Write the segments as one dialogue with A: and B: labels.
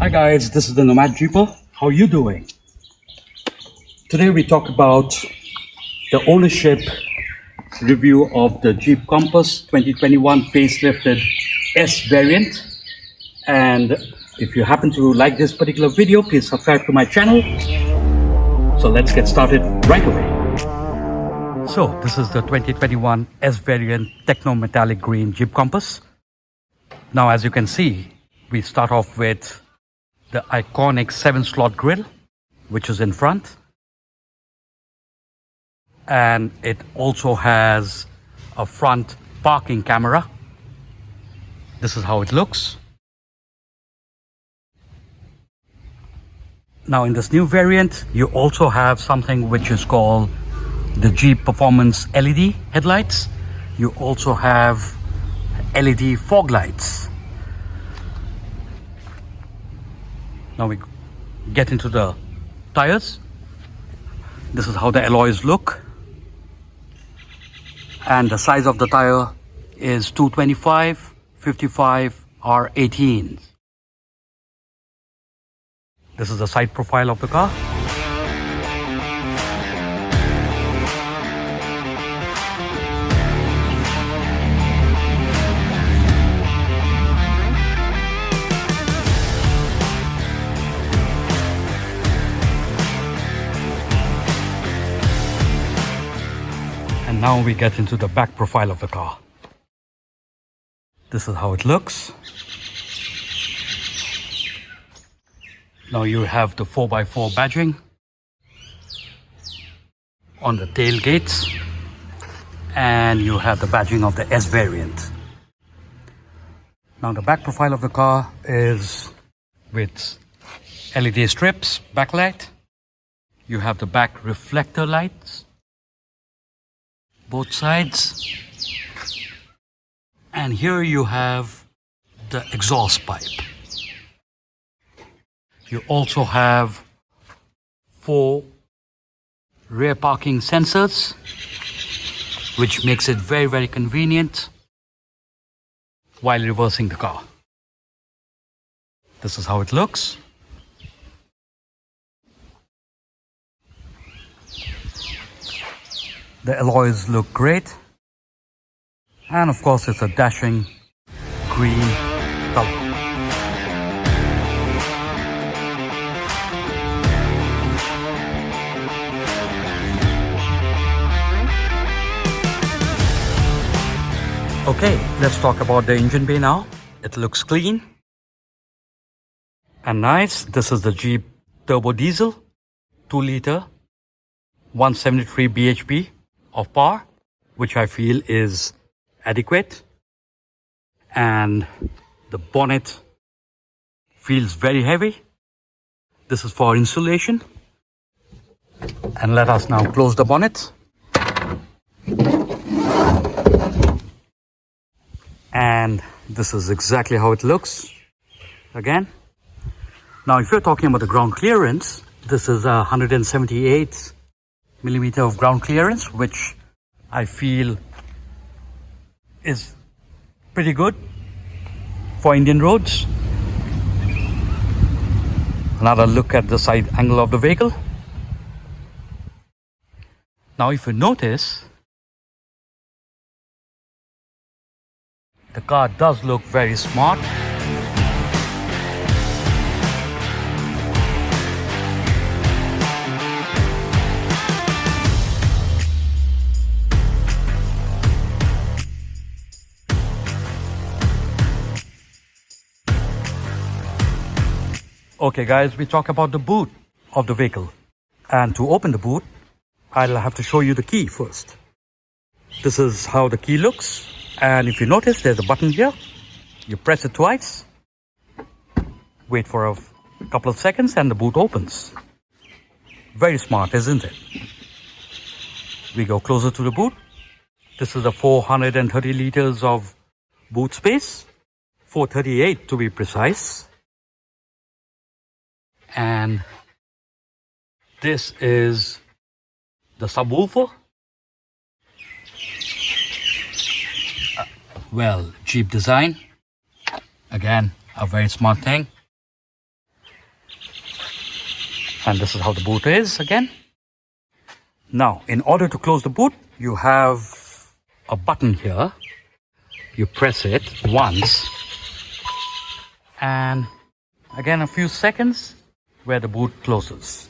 A: Hi guys, this is the Nomad Jeeper. How are you doing? Today we talk about the ownership review of the Jeep Compass 2021 facelifted S variant. And if you happen to like this particular video, please subscribe to my channel. So let's get started right away. So this is the 2021 S variant Techno Metallic Green Jeep Compass. Now as you can see, we start off with the iconic 7-slot grille, which is in front. And it also has a front parking camera. This is how it looks. Now in this new variant, you also have something which is called the Jeep Performance LED headlights. You also have LED fog lights. Now we get into the tires. This is how the alloys look. And the size of the tire is 225 55 R18. This is the side profile of the car. And now we get into the back profile of the car. This is how it looks. Now you have the 4x4 badging on the tailgates, and you have the badging of the S variant. Now the back profile of the car is with LED strips, backlight. You have the back reflector lights, both sides. And here you have the exhaust pipe. You also have 4 rear parking sensors, which makes it very, very convenient while reversing the car. This is how it looks. The alloys look great. And of course, it's a dashing green color. Okay, let's talk about the engine bay now. It looks clean and nice. This is the Jeep Turbo Diesel, 2-liter, 173 bhp of power, which I feel is adequate. And the bonnet feels very heavy. This is for insulation. And let us now close the bonnet. And this is exactly how it looks again. Now if you're talking about the ground clearance, this is 178 millimeter of ground clearance, which I feel is pretty good for Indian roads. Another look at the side angle of the vehicle. Now if you notice, the car does look very smart. Okay guys, we talk about the boot of the vehicle. And to open the boot, I'll have to show you the key first. This is how the key looks. And if you notice, there's a button here. You press it twice. Wait for a couple of seconds and the boot opens. Very smart, isn't it? We go closer to the boot. This is the 430 liters of boot space. 438 to be precise. And this is the subwoofer. Well, Jeep design. Again, a very smart thing. And this is how the boot is again. Now, in order to close the boot, you have a button here. You press it once and again a few seconds where the boot closes.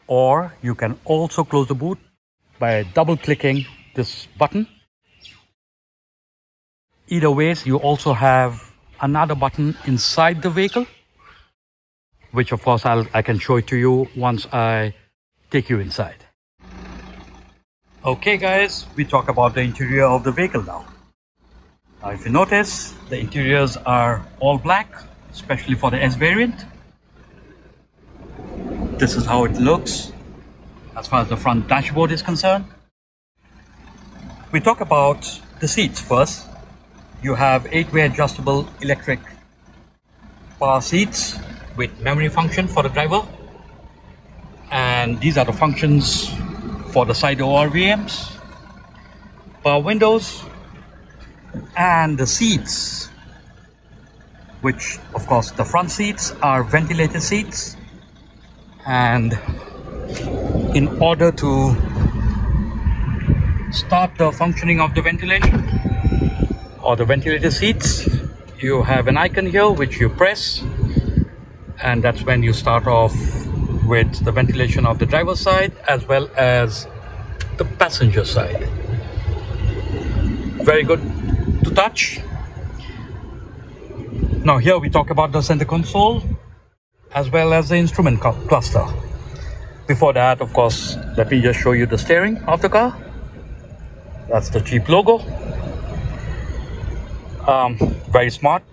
A: Or you can also close the boot by double clicking this button. Either ways, you also have another button inside the vehicle, which of course I can show it to you once I take you inside. Okay guys, we talk about the interior of the vehicle now. Now if you notice, the interiors are all black, especially for the S variant. This is how it looks as far as the front dashboard is concerned. We talk about the seats first. You have 8-way adjustable electric power seats with memory function for the driver. And these are the functions for the side door RVMs, power windows, and the seats, which of course the front seats are ventilated seats. And in order to start the functioning of the ventilation or the ventilated seats, you have an icon here which you press, and that's when you start off with the ventilation of the driver's side as well as the passenger side. Very good to touch. Now here we talk about the center console as well as the instrument cluster. Before that, of course, let me just show you the steering of the car. That's the Jeep logo. Very smart,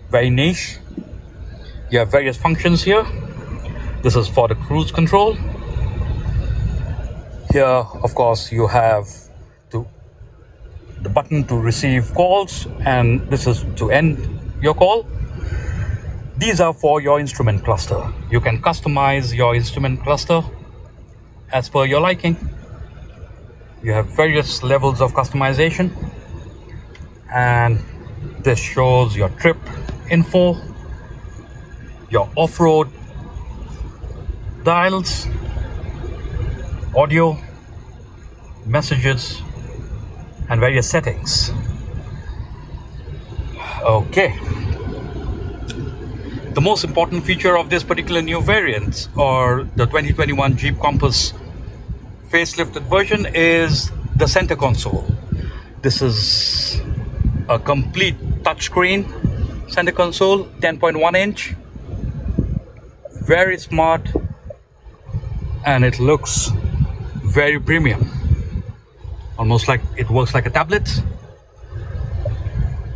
A: very niche. You have various functions here. This is for the cruise control. Here, of course, you have the button to receive calls, and this is to end your call. These are for your instrument cluster. You can customize your instrument cluster as per your liking. You have various levels of customization, and this shows your trip info, your off-road dials, audio, messages, and various settings. Okay. The most important feature of this particular new variant, or the 2021 Jeep Compass facelifted version, is the center console. This is a complete touchscreen center console, 10.1 inch, very smart, and it looks very premium, almost like it works like a tablet.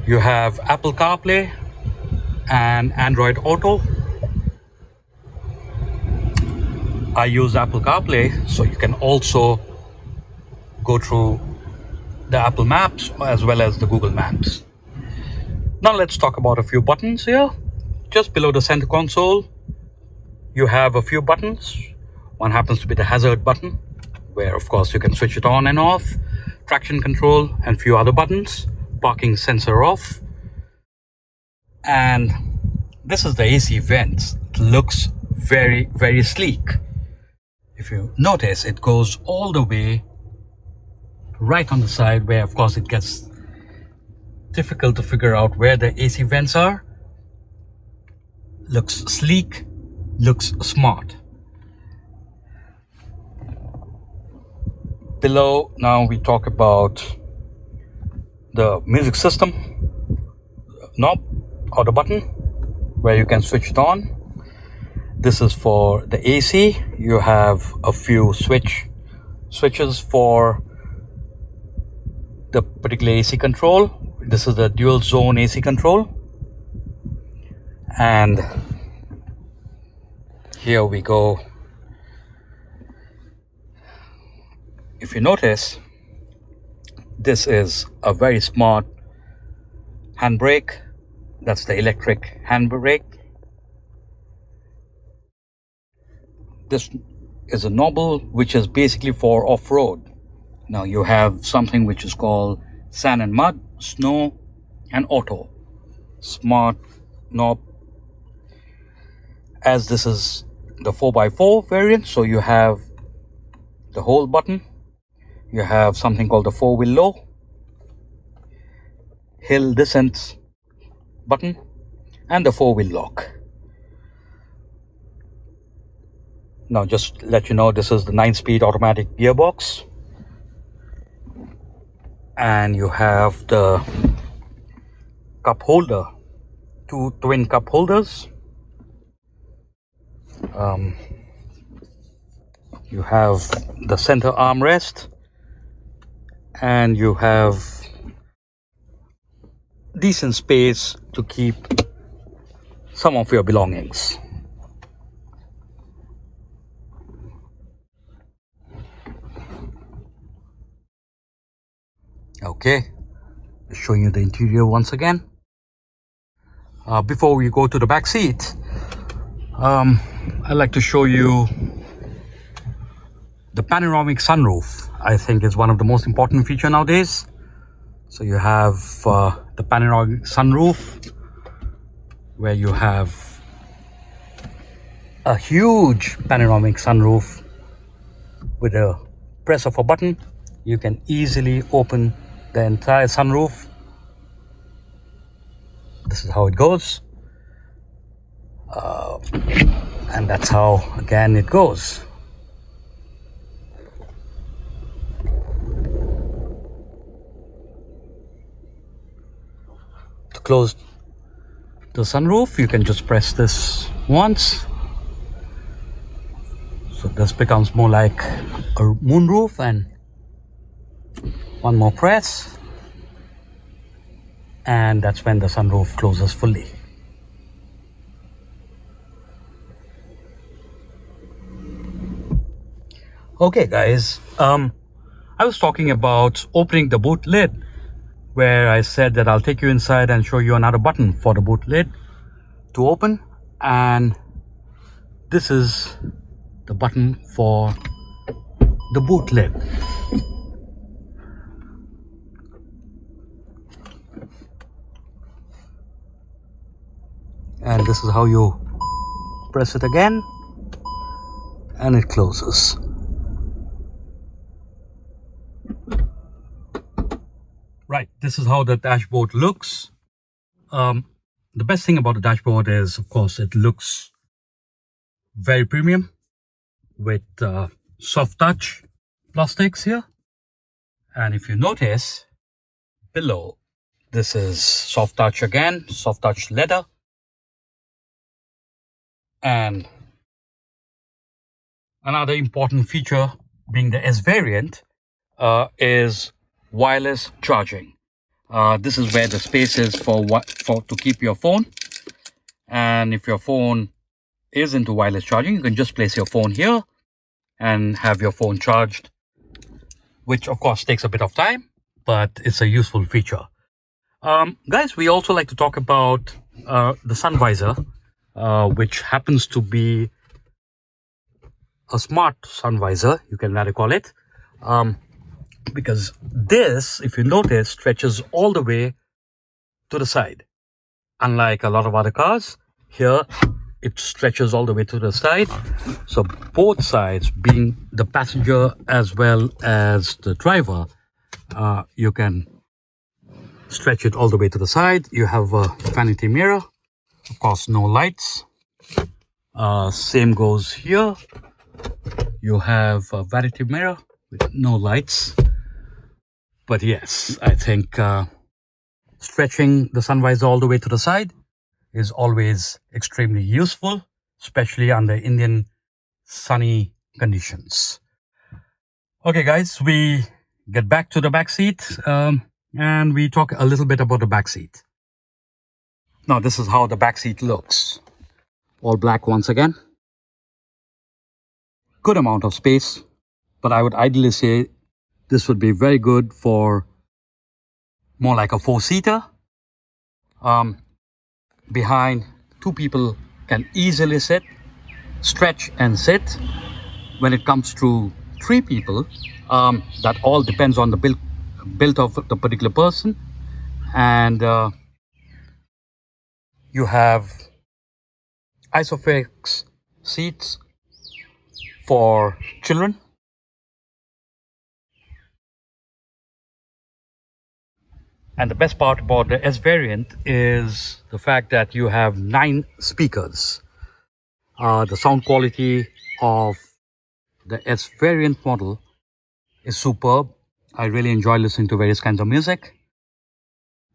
A: You have Apple CarPlay and Android Auto. I use Apple CarPlay, so you can also go through the Apple Maps as well as the Google Maps. Now let's talk about a few buttons here. Just below the center console, you have a few buttons. One happens to be the hazard button, where of course you can switch it on and off, traction control, and few other buttons, parking sensor off. And this is the AC vents. It looks very, very sleek. If you notice, it goes all the way right on the side, where of course it gets difficult to figure out where the AC vents are. Looks sleek, looks smart. Below, now we talk about the music system knob or the button where you can switch it on. This is for the AC. You have a few switches for the particular AC control. This is the dual zone AC control. And here we go. If you notice, this is a very smart handbrake. That's the electric handbrake. This is a knob which is basically for off-road. Now you have something which is called sand and mud, snow, and auto. Smart knob, as this is the 4x4 variant. So you have the hold button, you have something called the 4-wheel low, hill descent button, and the 4-wheel lock. Now just let you know, this is the 9-speed automatic gearbox, and you have the cup holder, 2 twin cup holders. You have the center armrest, and you have decent space to keep some of your belongings. Okay, showing you the interior once again. Before we go to the back seat, I'd like to show you the panoramic sunroof. I think is one of the most important features nowadays. So you have the panoramic sunroof, where you have a huge panoramic sunroof. With a press of a button, you can easily open the entire sunroof. This is how it goes, and that's how again it goes. To close the sunroof, you can just press this once, so this becomes more like a moonroof, and one more press, and that's when the sunroof closes fully. Okay guys, I was talking about opening the boot lid, where I said that I'll take you inside and show you another button for the boot lid to open, and this is the button for the boot lid. And this is how you press it again, and it closes. Right, this is how the dashboard looks. The best thing about the dashboard is, of course, it looks very premium with soft touch plastics here. And if you notice below, this is soft touch again, soft touch leather. And another important feature, being the S variant, is wireless charging. This is where the space is for to keep your phone. And if your phone is into wireless charging, you can just place your phone here and have your phone charged, which of course takes a bit of time, but it's a useful feature. Guys, we also like to talk about the sun visor, which happens to be a smart sun visor, you can rather call it, because this, if you notice, stretches all the way to the side. Unlike a lot of other cars, here it stretches all the way to the side. So both sides, being the passenger as well as the driver, you can stretch it all the way to the side. You have a vanity mirror, of course, no lights. Same goes here. You have a vanity mirror with no lights. But yes, I think stretching the sun visor all the way to the side is always extremely useful, especially under Indian sunny conditions. Okay guys, we get back to the back seat, and we talk a little bit about the back seat. Now this is how the back seat looks. All black once again. Good amount of space, but I would ideally say this would be very good for more like a 4-seater. Behind, 2 people can easily sit, stretch and sit. When it comes to 3 people, that all depends on the build of the particular person. And You have isofix seats for children. And the best part about the S variant is the fact that you have 9 speakers. The sound quality of the S variant model is superb. I really enjoy listening to various kinds of music.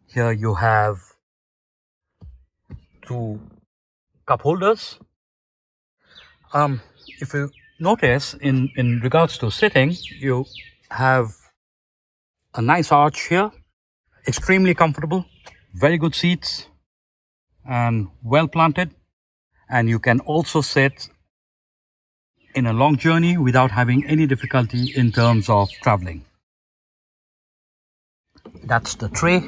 A: Here you have 2 cup holders. If you notice, in regards to sitting, you have a nice arch here, extremely comfortable, very good seats, and well planted. And you can also sit in a long journey without having any difficulty in terms of traveling. That's the tray.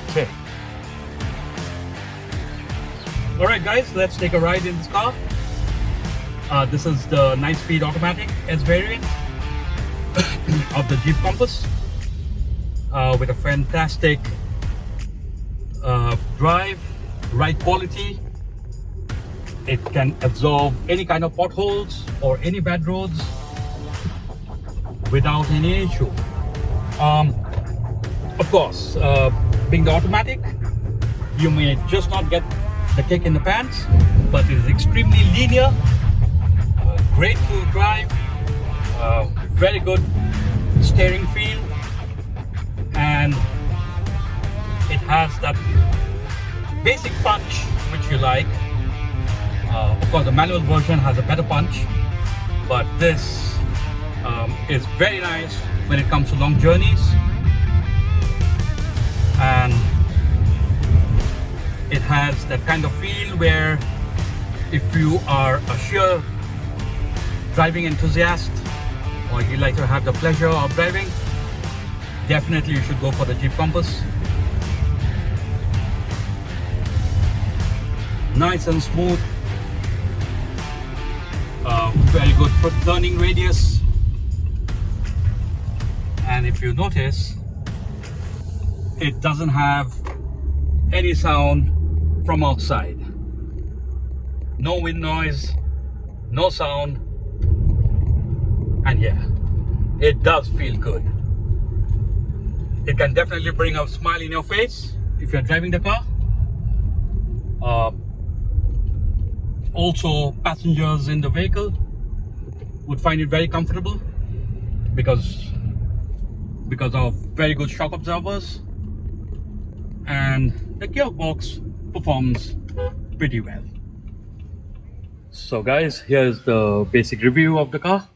A: Okay. All right, guys, let's take a ride in this car. This is the 9-speed automatic S variant of the Jeep Compass with a fantastic drive, ride quality. It can absorb any kind of potholes or any bad roads without any issue. Of course, being the automatic, you may just not get the kick in the pants, but it is extremely linear, great to drive, very good steering feel, and it has that basic punch which you like. Of course, the manual version has a better punch, but this is very nice when it comes to long journeys, and it has that kind of feel where if you are a sheer driving enthusiast or you like to have the pleasure of driving, definitely you should go for the Jeep Compass. Nice and smooth, very good foot turning radius, and if you notice, it doesn't have any sound from outside. No wind noise, no sound, and yeah, it does feel good. It can definitely bring a smile in your face if you're driving the car. Also, passengers in the vehicle would find it very comfortable because of very good shock absorbers, and the gearbox performs pretty well. So guys, here's the basic review of the car,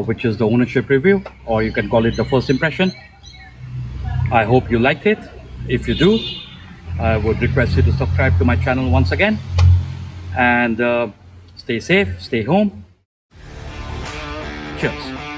A: which is the ownership review, or you can call it the first impression. I hope you liked it. If you do, I would request you to subscribe to my channel once again, and stay safe, stay home. Cheers.